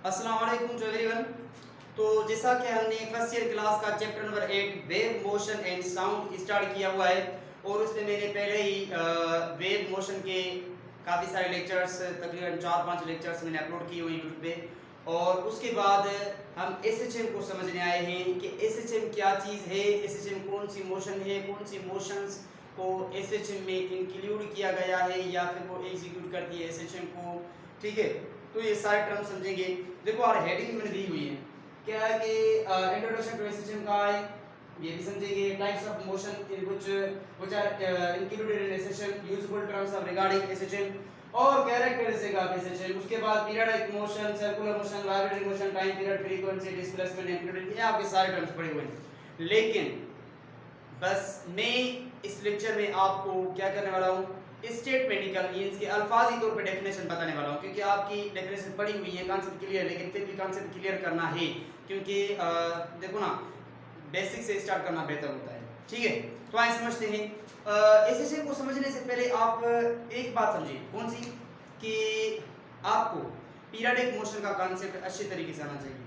अस्सलाम वालेकुम to everyone. तो जैसा कि हमने फर्स्ट ईयर क्लास का chapter number 8 wave motion and sound start किया हुआ है और उसमें मैंने पहले ही वेव मोशन के काफ़ी सारे लेक्चर्स तकरीबन 4-5 लेक्चर्स मैंने अपलोड किए हुए यूट्यूब पे। और उसके बाद हम एसएचएम को समझने आए हैं कि एसएचएम क्या चीज़ है, एसएचएम कौन सी मोशन है, कौन सी मोशंस को एसएचएम में इंक्लूड किया गया है या फिर वो एग्जीक्यूट करती है एसएचएम को। ठीक है, तो ये सारे टर्म समझेंगे। देखो और हेडिंग मैंने दी हुई है, क्या है कि इंट्रोडक्शन टू एसएचएम का है, ये भी समझेंगे। Types of motion in which are included in SHM, useful terms of regarding SHM और कैरेक्टरिस्टिक ऑफ एसएचएम। उसके बाद periodic motion, circular motion, vibrating motion, time period, frequency, displacement included, ये आपके सारे टर्म्स पढ़े हुए हैं। लेकिन बस मैं इस लेक्चर में आपको क्या करने वाला हूँ, स्टेटमेंटिकल मींस के अल्फाजी तौर पे डेफिनेशन बताने वाला हूँ, क्योंकि आपकी डेफिनेशन पड़ी हुई है, कॉन्सेप्ट क्लियर, लेकिन फिर भी कॉन्सेप्ट क्लियर करना है, क्योंकि देखो ना, बेसिक से स्टार्ट करना बेहतर होता है। ठीक है, तो आइए समझते हैं। एसएचएम को समझने से पहले आप एक बात समझिए, कौन सी, कि आपको पीरियडिक मोशन का कॉन्सेप्ट अच्छे तरीके से आना चाहिए,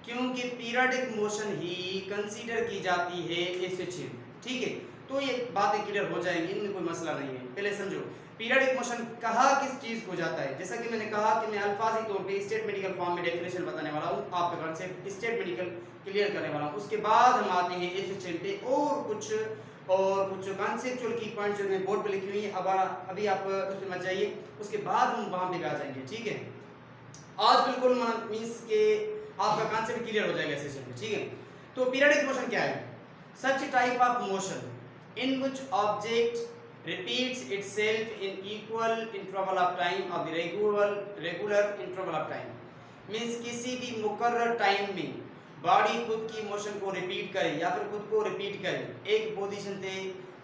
क्योंकि पीरियडिक मोशन ही कंसीडर की जाती है एसएचएम। ठीक है, तो ये बातें क्लियर हो जाएंगी, इनमें कोई मसला नहीं है। पहले समझो पीरियडिक मोशन कहा किस चीज को जाता है। जैसा कि मैंने कहा कि मैं अल्फाजी तौर पे स्टेटमेंटिकल फॉर्म में डेफिनेशन बताने वाला हूँ, आपका कॉन्सेप्ट स्टेटमेंटिकल क्लियर करने वाला हूँ। उसके बाद हम आते हैं एसएचएम पे और कुछ कॉन्सेप्चुअल की पॉइंट्स जो मैं बोर्ड पे लिखी हुई है, अब अभी आप उस पर मत जाइए, उसके बाद हम वहां पे आ जाएंगे। ठीक है, आज बिल्कुल मींस के आपका कॉन्सेप्ट क्लियर हो जाएगा एसएचएम में। ठीक है, तो पीरियडिक मोशन क्या है? Such type of motion in which object repeats itself in equal interval of time of the regular interval of time, means किसी भी मुकर्रर टाइम में बॉडी खुद की मोशन को रिपीट करे या फिर खुद को रिपीट करे। एक पोजीशन पे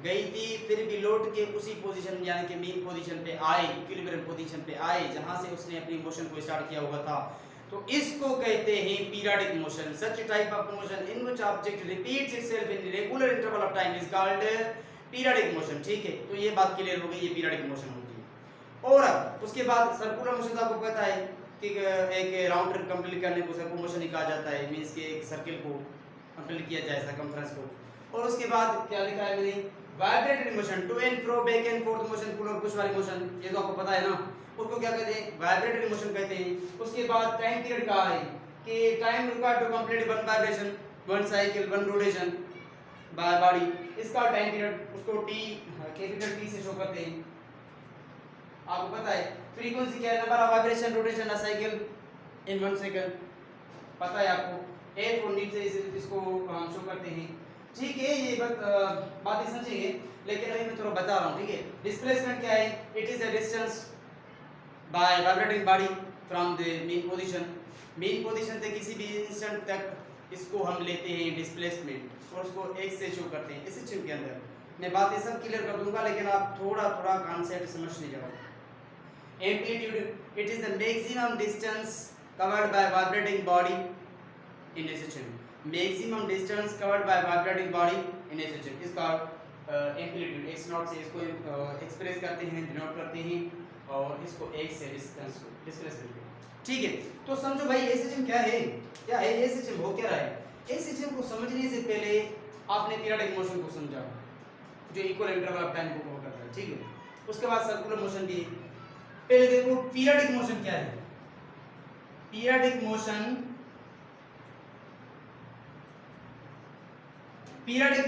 गई थी, फिर भी लौट के उसी पोजीशन यानी कि मीन पोजीशन पे आए, इक्विलिब्रियम पोजीशन पे आए जहां से उसने अपनी मोशन को स्टार्ट किया हुआ था, तो इसको कहते हैं periodic motion. Such type of motion in which object repeats itself in regular interval of time is called periodic motion. ठीक है, तो ये बात क्लियर हो गई, ये पीरियडिक मोशन होती है। और अब उसके बाद सर्कुलर मोशन तो आपको पता है कि एक राउंड ट्रिप कंप्लीट करने को सर्कुलर मोशन ही कहा जाता है, मींस के एक सर्किल को कंप्लीट किया जाए, सर्कमफ्रेंस को। और उसके बाद क्या लिखा है मैंने, vibratory motion, to and fro, back and forth motion, pull और पुश वाली मोशन, ये तो आपको पता है ना, उसको क्या कहते हैं, वाइब्रेटरी मोशन कहते हैं। उसके बाद टाइम पीरियड कहा है कि time required to complete one vibration, one cycle, one rotation by body, इसका टाइम पीरियड उसको टी, कैपिटल टी से शो करते हैं। आपको पता है फ्रीक्वेंसी क्या है, number of vibration rotation a cycle in 1 second, पता है आपको। एफ और नीचे इसको हम शो करते हैं। ठीक है, ये बातें समझिए, लेकिन अभी मैं थोड़ा बता रहा हूँ। ठीक है, डिस्प्लेसमेंट क्या है, it is a distance by vibrating body from the main position, main position से किसी भी इंस्टेंट तक इसको हम लेते हैं डिस्प्लेसमेंट, और उसको x से शो करते हैं एसएचएम के अंदर। मैं बातें सब क्लियर कर दूंगा, लेकिन आप थोड़ा थोड़ा कॉन्सेप्ट समझ लीजिएगा। Amplitude, it is the maximum distance covered by vibrating body in SHM, maximum distance covered by vibrating body in SHM is called amplitude. x not से इसको एक्सप्रेस करते हैं, डिनोट करते हैं, और इसको x से डिस्टेंस को डिस्प्लेसमेंट। ठीक है, तो समझो भाई एसएचएम क्या है, क्या है एसएचएम, हो क्या रहा है। एसएचएम को समझने से पहले आपने पीरियडिक मोशन को समझा, जो इक्वल इंटरवल ऑफ टाइम को कवर करता है। ठीक है, उसके बाद सर्कुलर मोशन भी। पहले देखो पीरियडिक मोशन क्या है। पीरियडिक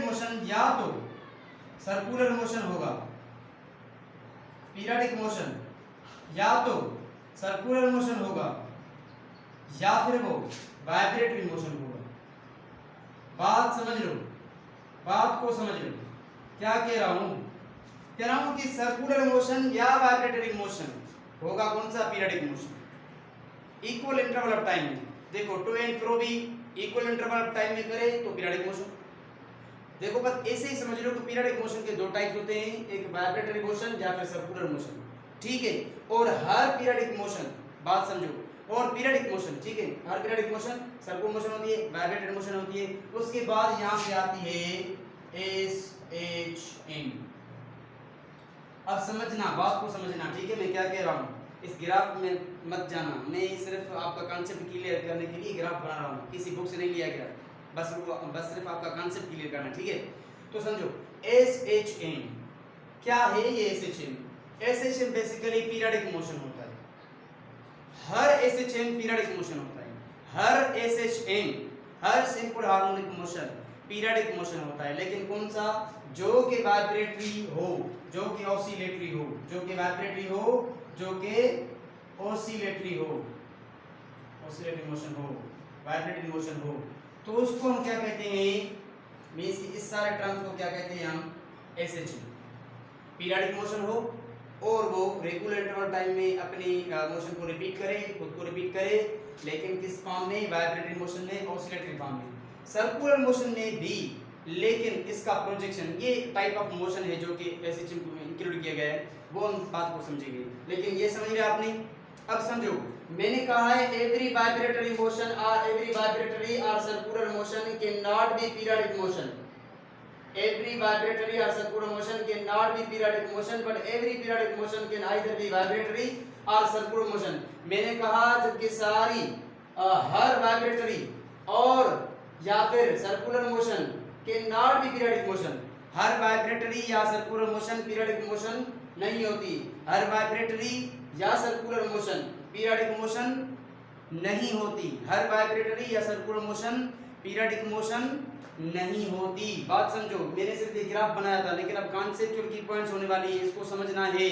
मोशन या तो सर्कुलर मोशन होगा, पीरियडिक मोशन या तो सर्कुलर मोशन होगा या फिर वो वाइब्रेटरी मोशन होगा। बात समझ लो, बात को समझ लो, क्या कह रहा हूं कि सर्कुलर मोशन या वाइब्रेटरी मोशन होगा कौन सा, periodic motion. Equal interval of time में देखो, टू एंड फ्रो भी इक्वल इंटरवल ऑफ टाइम में करे तो पीरियडिक मोशन। देखो बस ऐसे ही समझ लो कि पीरियडिक मोशन के दो टाइप्स होते हैं, एक वाइब्रेटरी मोशन या फिर सर्कुलर मोशन। ठीक है, और हर पीरियडिक मोशन, बात समझो, और पीरियडिक मोशन, ठीक है, हर पीरियडिक मोशन सर्कुलर मोशन होती है, वाइब्रेटरी मोशन होती है। उसके बाद यहां पे आती है एसएचएम। अब समझना, बात को समझना। ठीक है, मैं क्या कह रहा हूं, इस ग्राफ में मत जाना, मैं सिर्फ आपका कॉन्सेप्ट क्लियर करने के लिए ग्राफ बना रहा हूँ, किसी बुक से नहीं लिया गया, बस सिर्फ आपका कॉन्सेप्ट क्लियर करना, ठीक है। तो समझो SHM क्या है ये SHM बेसिकली पीरियडिक मोशन होता है। हर SHM पीरियडिक मोशन होता है, हर SHM हर simple harmonic motion periodic motion होता है, लेकिन कौन सा, जो कि वाइब्रेटरी हो, जो कि ऑसिलेटरी हो, जो कि वाइब्रेटरी हो, जो कि ऑसिलेटरी हो, ऑसिलेटरी मोशन हो, वाइब्रेटरी मोशन हो, तो उसको हम क्या कहते हैं, मींस इस सारे टर्म्स को क्या कहते हैं हम, SHM। पीरियडिक मोशन हो और वो रेगुलर इंटरवल टाइम में अपनी मोशन को रिपीट करे, खुद को रिपीट करे, लेकिन किस फॉर्म में, वाइब्रेटरी मोशन में, ऑसिलेटरी फॉर्म में। सर्कुलर मोशन में भी, लेकिन इसका प्रोजेक्शन, ये टाइप ऑफ मोशन है जो कि SHM में इंक्लूड किया गया है, वो हम बात को समझेंगे, लेकिन ये समझ रहे आपने। अब समझो, मैंने कहा है एवरी वाइब्रेटरी मोशन और circular motion can not B periodic motion. Every vibratory or circular motion cannot be periodic motion, but every periodic motion can either be vibratory or circular motion। मैंने कहा जबकि सारी हर वाइब्रेटरी और या फिर circular motion can not B periodic motion. Her vibratory या circular motion periodic motion नहीं होती, हर वाइब्रेटरी या सर्कुलर मोशन पीरियडिक मोशन नहीं होती, हर वाइब्रेटरी या सर्कुलर मोशन पीरियडिक मोशन नहीं होती। बात समझो, मैंने सिर्फ एक ग्राफ बनाया था, लेकिन अब कॉन्सेप्चुअल की पॉइंट्स होने वाली है, इसको समझना है।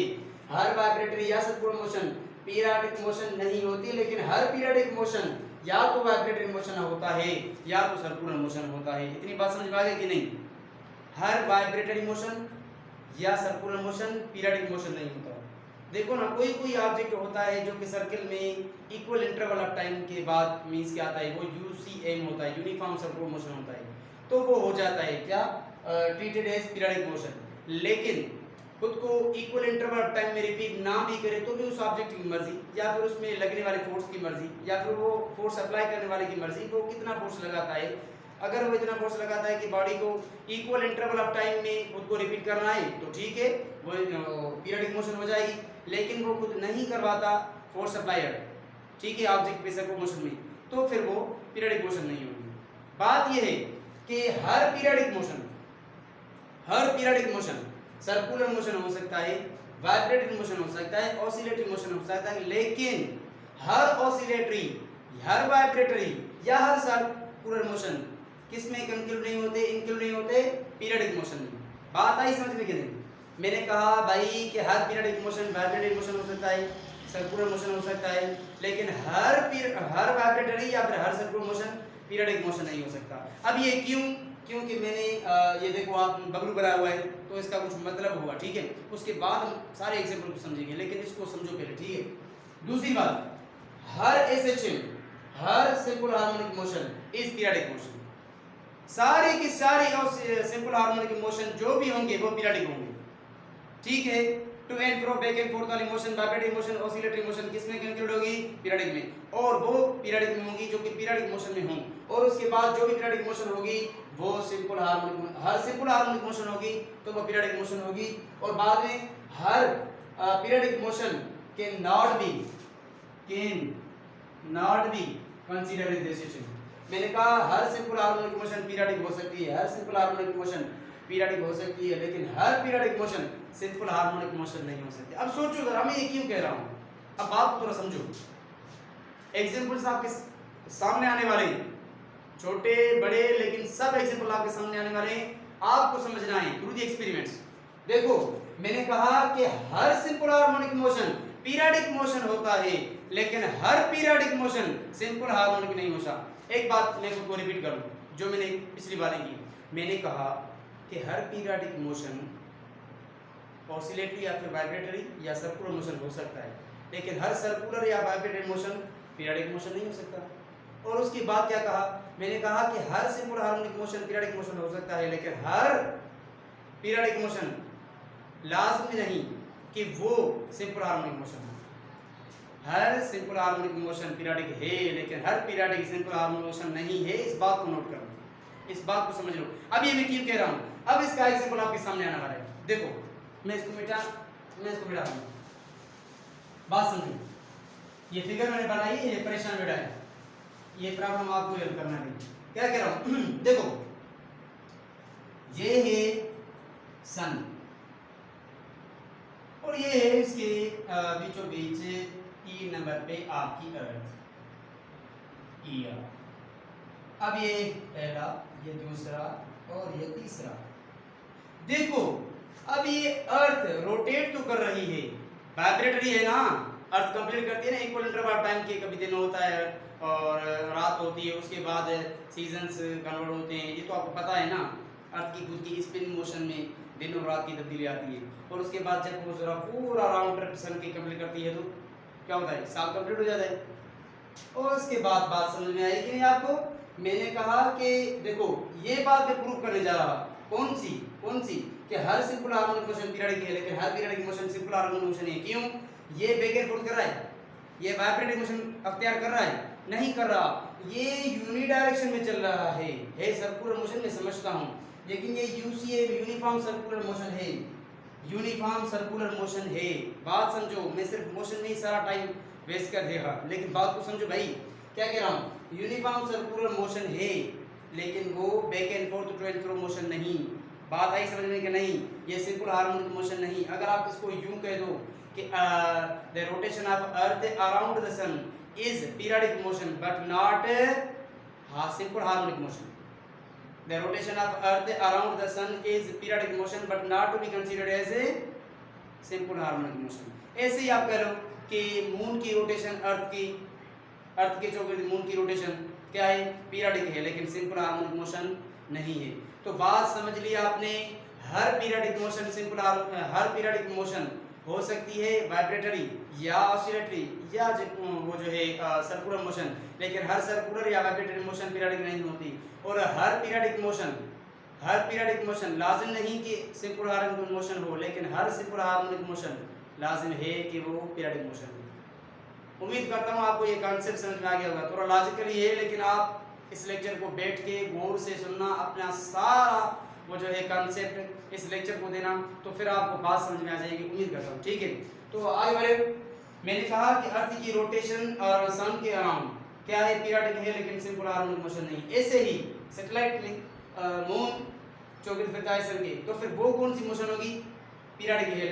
हर वाइब्रेटरी या सर्कुलर मोशन पीरियडिक मोशन नहीं होती, लेकिन हर पीरियडिक मोशन या तो वाइब्रेटरी मोशन होता है या तो सर्कुलर मोशन होता है। इतनी बात समझ में आ गई कि नहीं? हर वाइब्रेटरी मोशन या सर्कुलर मोशन पीरियडिक मोशन नहीं होता। देखो ना, कोई कोई ऑब्जेक्ट होता है जो कि सर्कल में इक्वल इंटरवल ऑफ टाइम के बाद मींस क्या आता है, वो UCM होता है, यूनिफॉर्म सर्कुलर मोशन होता है, तो वो हो जाता है क्या, ट्रीटेड एज पीरियडिक मोशन। लेकिन खुद को इक्वल इंटरवल ऑफ टाइम में रिपीट ना भी करे तो भी उस ऑब्जेक्ट की मर्जी, या फिर उसमें लगने वाले फोर्स की मर्जी, या फिर वो फोर्स अप्लाई करने वाले की मर्जी, वो कितना फोर्स लगाता है। अगर वो इतना फोर्स लगाता है कि बॉडी को इक्वल इंटरवल ऑफ टाइम में खुद को रिपीट करना है, तो ठीक है, वो पीरियडिक मोशन हो जाएगी। लेकिन वो खुद नहीं करवाता फोर्स अप्लाइड, ठीक है, ऑब्जेक्ट पे सर्कुलर मोशन में, तो फिर वो पीरियडिक मोशन नहीं होगी। बात ये है कि हर पीरियडिक मोशन सर्कुलर मोशन हो सकता है, वाइब्रेटरी मोशन हो सकता है, ऑसिलेटरी मोशन हो सकता है, लेकिन हर ऑसिलेटरी, हर वाइब्रेटरी या हर सर्कुलर मोशन किसमें इंक्लूड नहीं होते पीरियडिक मोशन में। बात आई समझ में कि नहीं? मैंने कहा भाई कि हर पीरियडिक मोशन वाइब्रेटरी मोशन हो सकता है, सर्कुलर मोशन हो सकता है, लेकिन हर वाइब्रेटरी या फिर हर सर्कुलर मोशन पीरियडिक मोशन नहीं हो सकता। अब ये क्यों? क्योंकि मैंने ये देखो आप बबलू बनाया हुआ है, तो इसका कुछ मतलब होगा, ठीक है। उसके बाद हम सारे एग्जांपल को समझेंगे, लेकिन इसको समझो पहले, ठीक है। दूसरी बात, हर SHM, her simple harmonic motion is periodic motion. सारी की सारी सिंपल हार्मोनिक मोशन जो भी होंगे वो पीरियडिक होंगे, ठीक है। To and fro, back and forth वाली motion, vibratory motion, oscillatory motion किसमें इंक्लूड होगी? पीरियडिक में, और वो पीरियडिक में होंगी जो कि पीरियडिक मोशन में हों। और उसके बाद जो भी पीरियडिक मोशन होगी वो सिंपल हार्मोनिक, हर सिंपल हार्मोनिक मोशन होगी तो वो पीरियडिक मोशन होगी। और बाद में हर periodic motion can not be considered as SHM। मैंने कहा हर सिंपल हार्मोनिक मोशन पीरियडिक हो सकती है, हर सिंपल हार्मोनिक मोशन पीरियडिक हो सकती है, लेकिन हर periodic motion simple harmonic motion नहीं हो सकती। अब सोचो जरा, मैं ये क्यों कह रहा हूं, अब बात को थोड़ा समझो। एग्जांपल्स आपके सामने आने वाले हैं, छोटे बड़े, लेकिन सब एग्जांपल आपके सामने आने वाले हैं, आपको समझना है थ्रू द एक्सपेरिमेंट्स। देखो, मैंने कहा कि हर simple harmonic motion periodic motion होता है, लेकिन हर पीरियडिक मोशन सिंपल हार्मोनिक नहीं होता। एक बात मैं खुद को रिपीट करूं जो मैंने पिछली बार की, मैंने कहा कि हर पीरियडिक मोशन ऑसिलेटरी या फिर वाइब्रेटरी या सर्कुलर मोशन हो सकता है, लेकिन हर सर्कुलर या वाइब्रेटरी मोशन पीरियडिक मोशन नहीं हो सकता। और उसके बाद क्या कहा, मैंने कहा कि हर simple harmonic motion periodic motion हो सकता है, लेकिन हर पीरियडिक मोशन लाजमी नहीं कि वो सिंपल हार्मोनिक मोशन हो। हर सिंपल हार्मोनिक मोशन पीरियडिक है, लेकिन हर पीरियडिक सिंपल हार्मोनिक मोशन नहीं है। इस बात को नोट करो, इस बात को समझ लो। अब ये मैं क्यों कह रहा हूं, अब इसका एग्जांपल आपके सामने आने वाला है। देखो, मैं इसको मिटा दूं, बात समझो, ये फिगर मैंने बनाई है, ये परेशान बेटा है, ये प्रॉब्लम आपको हल करना है। क्या कह रहा हूं देखो, ये है सन और ये है इसके बीचों बीच ई नंबर पे आपकी अर्थ ई। अब ये पहला, ये दूसरा और ये तीसरा। देखो अब ये अर्थ रोटेट तो कर रही है, वाइब्रेटरी है ना, अर्थ कंप्लीट करती है ना इक्वल इंटरवल टाइम के, कभी दिन होता है और रात होती है, उसके बाद सीजन्स कन्वर्ट होते हैं, ये तो आपको पता है ना। अर्थ की खुद की स्पिन मोशन में दिन और रात की तब्दीली आती है, और उसके बाद जब वो जरा पूरा राउंड ट्रिप सन की कंप्लीट करती है तो क्या होता है, साल कंप्लीट हो जाता है। और उसके बाद बात समझ में आई कि नहीं आपको? मैंने कहा कि देखो ये बात मैं प्रूव करने जा रहा, कौन सी कि हर सिंपल हार्मोनिक मोशन पीरियडिक है, लेकिन हर periodic motion simple harmonic motion है। क्यों? ये बैक एंड फोर्थ कर रहा है, ये वाइब्रेटिंग मोशन अख्तियार कर रहा है? नहीं कर रहा, ये यूनि डायरेक्शन में चल रहा है सर्कुलर मोशन में समझता हूं, लेकिन ये यूसीए यूनिफॉर्म सर्कुलर मोशन है, यूनिफॉर्म सर्कुलर मोशन है। बात समझो, मैं सिर्फ मोशन में ही सारा टाइम वेस्ट कर देगा, लेकिन बात को समझो भाई, क्या कह रहा हूं? यूनिफॉर्म सर्कुलर मोशन है, लेकिन वो back and forth to and fro motion नहीं। बात आई समझ में कि नहीं? ये सिंपल हार्मोनिक मोशन नहीं। अगर आप इसको यूं कह दो कि the rotation of earth around the sun is periodic motion but not simple harmonic motion. The rotation of Earth around the Sun is periodic motion, but not to be considered as a simple harmonic motion. ऐसे ही आप कह लो कि moon की rotation अर्थ के चौके moon की rotation क्या है? पीरियडिक है, लेकिन सिंपल हार्मोनिक मोशन नहीं है। तो बात समझ ली आपने, हर पीरियडिक मोशन हर पीरियडिक मोशन हो सकती है वाइब्रेटरी या ऑसिलेटरी या वो जो है सर्कुलर मोशन, लेकिन हर सर्कुलर या वाइब्रेटरी मोशन पीरियडिक नहीं होती। और हर पीरियडिक मोशन लाजिम नहीं कि सिंपल हार्मोनिक मोशन हो, लेकिन हर सिंपल हार्मोनिक मोशन लाजिम है कि वो पीरियडिक मोशन हो। उम्मीद करता हूँ आपको ये कॉन्सेप्ट समझ में आ गया होगा। थोड़ा लॉजिकली है, लेकिन आप इस लेक्चर को बैठ के गौर से सुनना, अपना सारा वो जो है कॉन्सेप्ट इस लेक्चर को देना, तो फिर आपको बात समझ में आ जाएगी, उम्मीद करता हूँ। ठीक है, तो आगे बढ़े। मैंने कहा कि अर्थ की रोटेशन और सन के अराउंड क्या है? पीरियडिक है, लेकिन सिंपल हार्मोनिक मोशन नहीं। ऐसे ही सैटेलाइट में मून चौकिट फिरता है सन के, तो फिर वो कौन सी मोशन होगी? पीरियडिक है,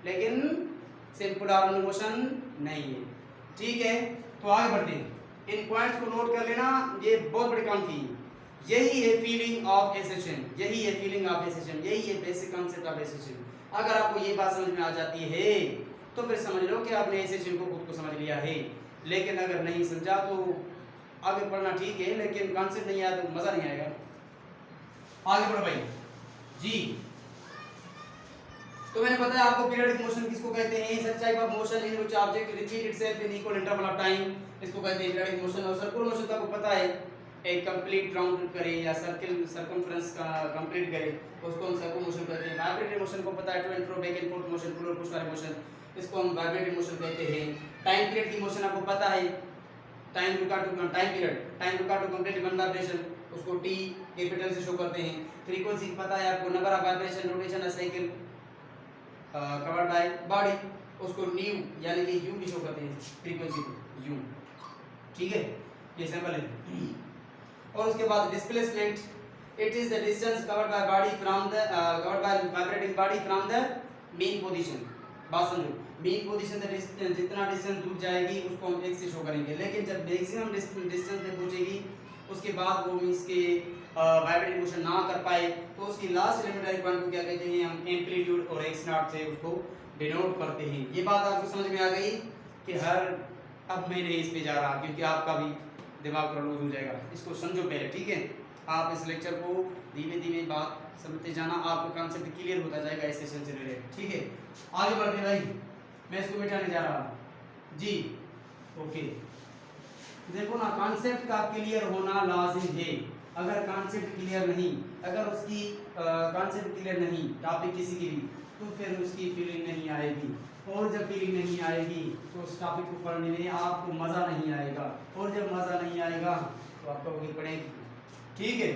लेकिन सिंपल हार्मोनिक मोशन नहीं है। ठीक है, तो आगे बढ़ते हैं। इन पॉइंट्स को नोट कर लेना, ये बहुत बड़े काम की। यही है फीलिंग ऑफ एसेशन, यही है फीलिंग ऑफ एसेशन, यही है बेसिक कॉन्सेप्ट ऑफ एसेशन। अगर आपको ये बात समझ में आ जाती है तो फिर समझ लो कि आपने एसेशन को खुद को समझ लिया है। लेकिन अगर नहीं समझा तो आगे पढ़ना ठीक है, लेकिन कॉन्सेप्ट नहीं आया तो मजा नहीं आएगा। आगे बढ़ो भाई जी। तो मैंने बताया आपको पीरियडिक मोशन किसको कहते हैं? Such type of motion in which object repeat itself in equal interval of time, इसको कहते हैं पीरियडिक मोशन। और सर्कुलर मोशन तो आपको पता है, एक कंप्लीट राउंड करे या सर्कमफ्रेंस का कंप्लीट करे, उसको हम सर्कुलर मोशन कहते हैं। वाइब्रेटरी मोशन को पता है, to and fro back and forth motion, pull और पुश वाले मोशन, इसको हम वाइब्रेटरी मोशन कहते हैं। टाइम पीरियड की मोशन आपको पता है, टाइम रुका टू कंप्लीट वन वाइब्रेशन, उसको टी कैपिटल से शो करते हैं। फ्रीक्वेंसी पता है आपको, number of vibration rotation a cycle covered by body, उसको न्यू यानी कि यू भी शो करते हैं, फ्रीक्वेंसी को यू। ठीक है, ये सिंपल है। और उसके बाद displacement, it is the distance covered by body from the covered by vibrating body from the main position. बात समझो, मेन पोजीशन से जितना डिस्टेंस दूर जाएगी उसको हम x से शो करेंगे, लेकिन जब मैक्सिमम डिस्टेंस पे पहुंचेगी उसके बाद वो इसके वाइब्रेटिंग मोशन ना कर पाए तो उसकी लास्ट एलिमेंटरी पॉइंट को क्या कहते हैं? हम एम्पलीट्यूड और x नॉट से उसको डिनोट करते हैं। ये बात आपको समझ में आ गई कि अब मैं नहीं इस पे जा रहा क्योंकि आपका भी दिमाग थोड़ा लूज हो जाएगा, इसको समझो पहले। ठीक है, आप इस लेक्चर को धीमे धीमे बात समझते जाना, आपको कॉन्सेप्ट क्लियर होता जाएगा इस सेशन से रिलेटेड। ठीक है, आगे बढ़ते भाई, मैं इसको मिटाने जा रहा हूँ जी। ओके, देखो ना, कॉन्सेप्ट का क्लियर होना लाजिम है। अगर कॉन्सेप्ट क्लियर नहीं, अगर उसकी कॉन्सेप्ट क्लियर नहीं टॉपिक किसी की भी, तो फिर उसकी फीलिंग नहीं आएगी, और जब फीलिंग नहीं आएगी तो उस टॉपिक को पढ़ने में आपको मज़ा नहीं आएगा, और जब मज़ा नहीं आएगा तो आपको वही पढ़ेगी। ठीक है,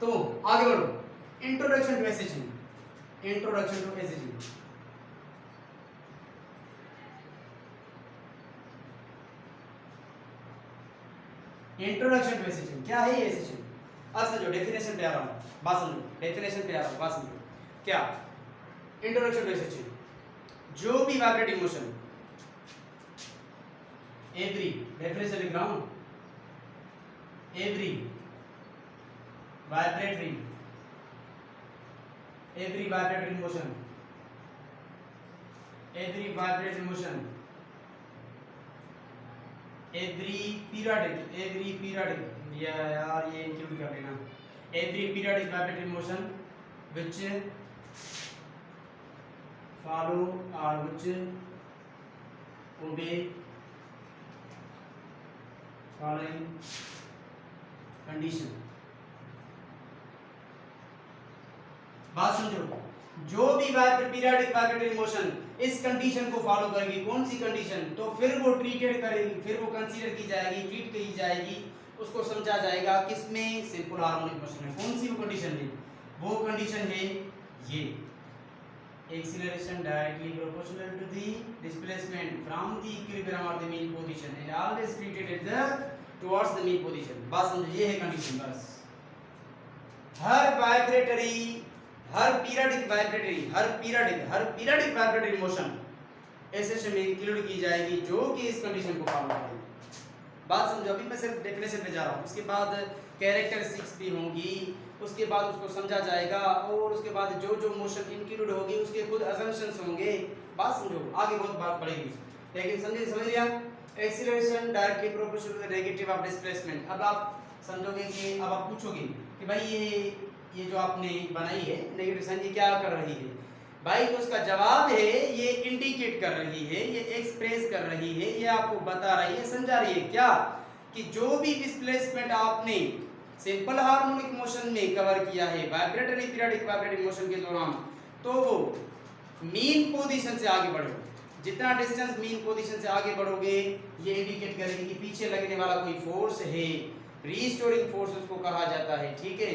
तो आगे बढ़ो। Introduction to SHM, introduction to SHM. Introduction to SHM, क्या है ये एसेशन? अब समझो, डेफिनेशन पे आ रहा हूँ, बात समझो, डेफिनेशन पे आ रहा हूँ, बात समझो। क्या इंट्रोडक्शन टू एसेशन? जो भी वाइब्रेटिंग मोशन, एवरी, डेफिनेशन लिख रहा हूँ, every vibratory motion, every vibratory motion, every periodic यार ये इंक्लूड कर लेना, every periodic vibratory motion which follow or which obey following condition। बात समझो, जो भी पीरियडिक वाइब्रेटरी मोशन इस कंडीशन को फॉलो करेगी, कौन सी कंडीशन? तो फिर वो ट्रीटेड करेगी, फिर वो कंसीडर की जाएगी, ट्रीट की जाएगी, उसको समझा जाएगा किसमें? सिंपल हार्मोनिक मोशन में। कौन सी वो कंडीशन है? वो कंडीशन है ये, acceleration directly proportional to the displacement from the equilibrium और the mean position and always treated at the towards the mean position. बात समझो, ये है कंडीशन। बस हर वाइब्रेटरी, हर पीरियडिक वाइब्रेटरी मोशन एसेशन में इंक्लूड की जाएगी जो कि इस कंडीशन को फॉलो करेगी। बात समझो, अभी मैं सिर्फ डेफिनेशन पे जा रहा हूँ, उसके बाद कैरेक्टरिस्टिक्स भी होंगी, उसके बाद उसको समझा जाएगा, और उसके बाद जो जो मोशन इंक्लूड होगी उसके खुद असम्पशंस होंगे। बात समझो, आगे बहुत बात पड़ेगी, लेकिन समझ लिया? Acceleration directly proportional to the negative of displacement. अब आप समझोगे कि, अब आप पूछोगे कि भाई ये जो आपने बनाई है नेगेटिव साइन, ये क्या कर रही है? भाई तो उसका जवाब है, ये इंडिकेट कर रही है, ये एक्सप्रेस कर रही है, ये आपको बता रही है, समझा रही है क्या, कि जो भी डिस्प्लेसमेंट आपने सिंपल हार्मोनिक मोशन में कवर किया है वाइब्रेटरी पीरियडिक वाइब्रेटिंग मोशन के दौरान, तो वो मीन पोजीशन से आगे बढ़ो, जितना डिस्टेंस मीन पोजीशन से आगे बढ़ोगे ये इंडिकेट करेगी कि पीछे लगने वाला कोई फोर्स है, रीस्टोरिंग फोर्स उसको कहा जाता है। ठीक है,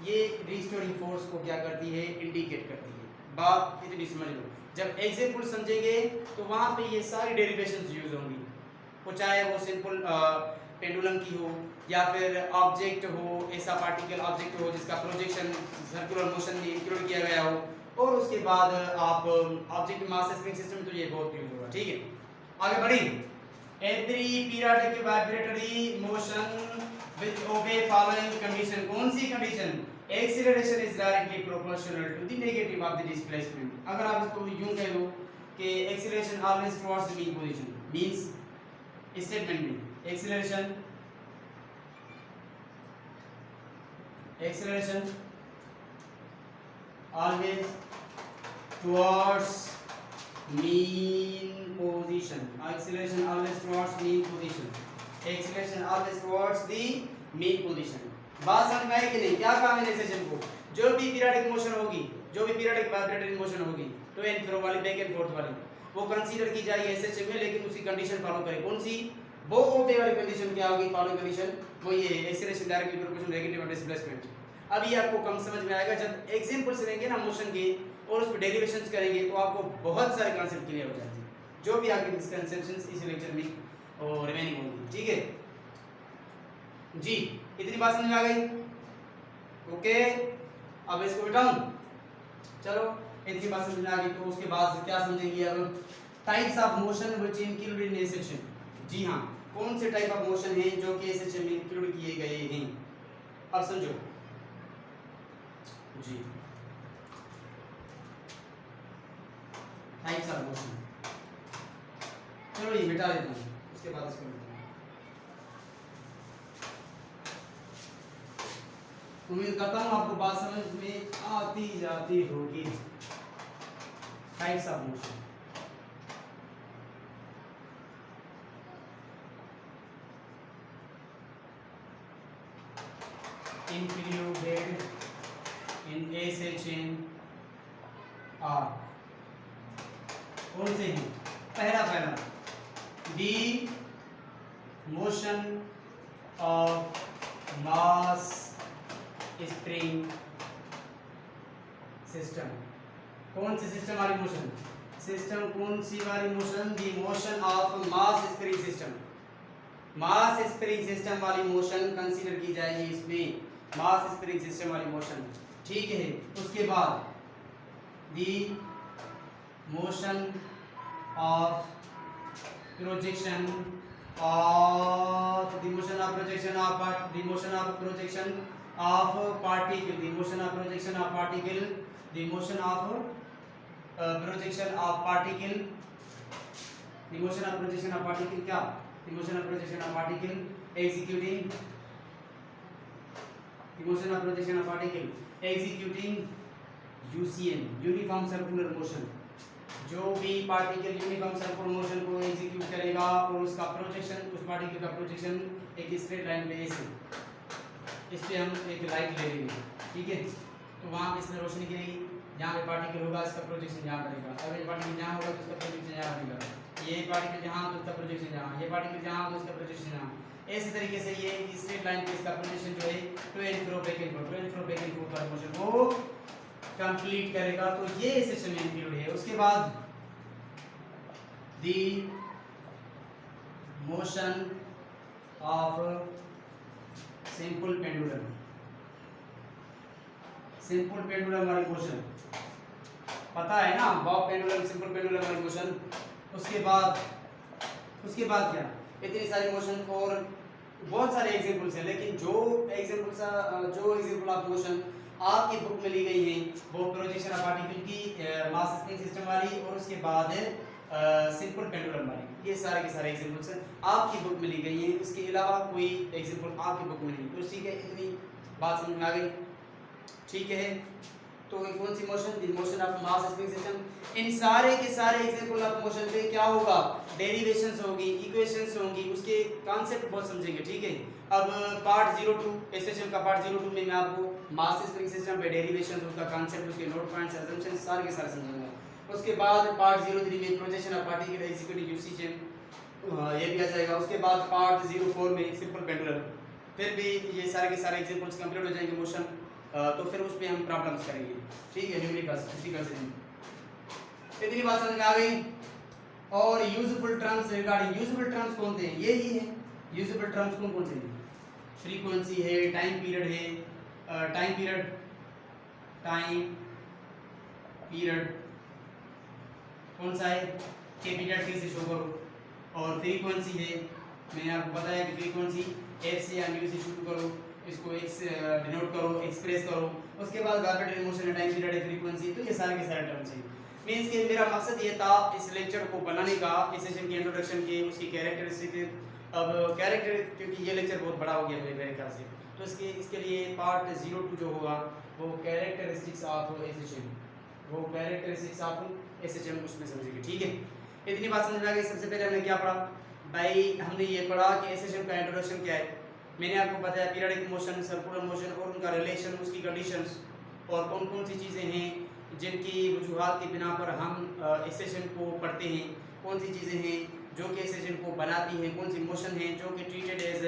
ये रीस्टोरिंग फोर्स को क्या करती है? इंडिकेट करती है। बात इतनी समझ लो, जब एग्जांपल समझेंगे तो वहां पे ये सारी डेरिवेशंस यूज होंगी, वो चाहे वो सिंपल पेंडुलम की हो या फिर ऑब्जेक्ट हो, ऐसा पार्टिकल ऑब्जेक्ट हो जिसका प्रोजेक्शन सर्कुलर मोशन में इंक्लूड किया गया हो, और उसके बाद आप ऑब्जेक्ट मास स्प्रिंग सिस्टम में, तो ये बहुत यूज होगा। ठीक है, आगे बढ़ी। Every periodic vibratory motion which obey following condition. कौन सी condition? Acceleration is directly proportional to the negative of the displacement. अगर आप इसको यूं कह दो कि acceleration always towards the mean position, means statement में acceleration always towards mean position, acceleration always towards mean position, acceleration always towards the mean position। बात समझ में आई कि नहीं? क्या काम है एक्सेशन को? जो भी पीरियडिक मोशन होगी, जो भी पीरियडिक वाइब्रेटरी मोशन होगी, टू एंड फ्रो वाली, बैक एंड फोर्थ वाली, वो कंसीडर की जाएगी एसेशन में, लेकिन उसी कंडीशन फॉलो करे। कौन सी? वो ओबे वाली कंडीशन क्या होगी? फॉलो कंडीशन वो ये acceleration directly proportional negative displacement. अब ये आपको कम समझ में आएगा जब एग्जांपल्स लेंगे ना मोशन के, और उस पर डेरिवेशंस करेंगे, तो आपको बहुत सारे कॉन्सेप्ट क्लियर हो जाते हैं, जो भी आपके मिसकंसेप्शंस इस लेक्चर में और रिमेनिंग होंगी। ठीक है जी, इतनी बात समझ में आ गई? ओके, अब इसको बिठाऊं? चलो, इतनी बात समझ में आ गई, तो उसके बाद क्या समझेंगे अब? Types of motion which include in a section. जी हाँ, कौन से टाइप ऑफ मोशन हैं जो कि सेक्शन में इंक्लूड किए गए हैं? अब समझो जी, टाइप्स ऑफ मोशन। चलो ये मिटा देता हूँ, उसके बाद इसको मिटाऊंगा। उम्मीद करता हूँ आपको बात समझ में आती जाती होगी। Types of motion, included in a section are कौन से हैं? पहला D motion of mass spring system. कौन सी सिस्टम वाली मोशन? सिस्टम कौन सी वाली motion? The motion of mass spring system. Mass spring system वाली मोशन कंसीडर की जाएगी इसमें, मास स्प्रिंग सिस्टम वाली मोशन, ठीक है। उसके बाद the motion of projection of the motion of projection of the motion of projection of particle, the motion of projection of particle, the motion of projection of particle, the motion of projection of particle क्या, the motion of projection of particle executing, the motion of projection of particle executing UCM, uniform circular motion, जो भी particle uniform circular motion को execute करेगा और उसका projection, उस particle का projection एक स्ट्रेट लाइन पे ऐसे, इस पे हम एक लाइट ले लेंगे, ठीक है। तो वहाँ पे इसमें रोशनी गिरेगी, यहाँ पे पार्टिकल होगा, इसका प्रोजेक्शन यहाँ बनेगा, और ये पार्टिकल यहाँ होगा तो इसका प्रोजेक्शन यहाँ बनेगा, ये पार्टिकल यहाँ तो इसका प्रोजेक्शन यहाँ, ये पार्टिकल यहाँ तो इसका प्रोजेक्शन यहाँ। इस तरीके से ये स्ट्रेट लाइन पे इसका प्रोजेक्शन जो है to and fro back and forth वाला मोशन को कंप्लीट करेगा। तो ये सेशन में इंक्लूड है। उसके बाद the motion of simple pendulum, simple pendulum वाली मोशन पता है ना, बॉब पेंडुलम, सिंपल पेंडुलम वाली मोशन। उसके बाद क्या, इतनी सारी मोशन और बहुत सारे एग्जांपल्स हैं, लेकिन जो एग्जांपल ऑफ मोशन आपकी बुक में ली गई है वो प्रोजेक्शन ऑफ पार्टिकल की मास स्प्रिंग सिस्टम वाली और उसके बाद सिंपल पेंडुलम वाली, ये सारे के सारे एग्जांपल्स आपकी बुक में ली गई हैं। उसके अलावा कोई एग्जांपल आपकी बुक में नहीं। तो ठीक है, इतनी बात समझ में आ गई, ठीक है। तो कौन सी motion, the motion of mass spring system. इन सारे के सारे एग्जांपल ऑफ मोशन पे क्या होगा, डेरिवेशंस होगी, इक्वेशंस होंगी, उसके कॉन्सेप्ट बहुत समझेंगे, ठीक है। अब पार्ट 02 एसेशन का पार्ट 02 में मैं आपको मास स्प्रिंग सिस्टम पे डेरिवेशंस, उसका कॉन्सेप्ट, उसके नोट पॉइंट्स, असम्पशंस सारे के सारे समझाऊंगा। उसके बाद पार्ट 03 में projection of particle executing UCM ये भी आ जाएगा। उसके बाद पार्ट 04 में सिंपल पेंडुलम, फिर भी ये सारे के सारे एग्जांपल्स कंप्लीट हो जाएंगे मोशन, तो फिर उस पे हम प्रॉब्लम्स करेंगे, ठीक है। न्यूमेरिकल्स, फिजिकल से इतनी बात समझ में आ गई। और useful terms, regarding useful terms कौन थे, ये ही है। यूजफुल टर्म्स कौन से हैं, फ्रीक्वेंसी है, टाइम पीरियड है, टाइम पीरियड कौन सा है, कैपिटल टी से शो करो। और फ्रीक्वेंसी है, मैंने आपको बताया कि फ्रीक्वेंसी एफ से या म्यू से शुरू करो, इसको एक्स डिनोट करो, एक्सप्रेस करो। उसके बाद ग्रेविटेशनल मोशन है, टाइम पीरियड है, फ्रीक्वेंसी। तो ये सारे के सारे टर्म्स हैं। मींस कि मेरा मकसद ये था इस लेक्चर को बनाने का, इस सेशन के इंट्रोडक्शन के, उसकी कैरेक्टरिस्टिक। अब कैरेक्टर, क्योंकि ये लेक्चर बहुत बड़ा हो गया मेरे ख्याल से, तो इसके लिए पार्ट 02 जो होगा वो कैरेक्टरिस्टिक्स ऑफ ए सेशन, वो कैरेक्टरिस्टिक्स ऑफ ए सेशन उसमें समझेंगे, ठीक है। इतनी बात समझ में आ गई। सबसे पहले हमने क्या पढ़ा भाई, हमने ये पढ़ा कि ए सेशन का इंट्रोडक्शन क्या है। मैंने आपको बताया पीरियडिक मोशन, सर्कुलर मोशन और उनका रिलेशन, उसकी कंडीशंस, और कौन कौन सी चीज़ें हैं जिनकी वजूहात की बिना पर हम इस सेशन को पढ़ते हैं, कौन सी चीज़ें हैं जो कि इस सेशन को बनाती हैं, कौन सी मोशन हैं जो कि treated as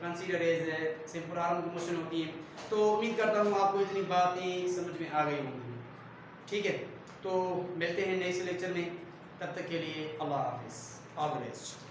consider as simple arm की मोशन होती हैं। तो उम्मीद करता हूँ आपको इतनी बातें समझ में आ गई होंगी, ठीक है। तो मिलते हैं नेक्स्ट लेक्चर में, तब तक के लिए अल्लाह हाफिज़, ऑल द बेस्ट।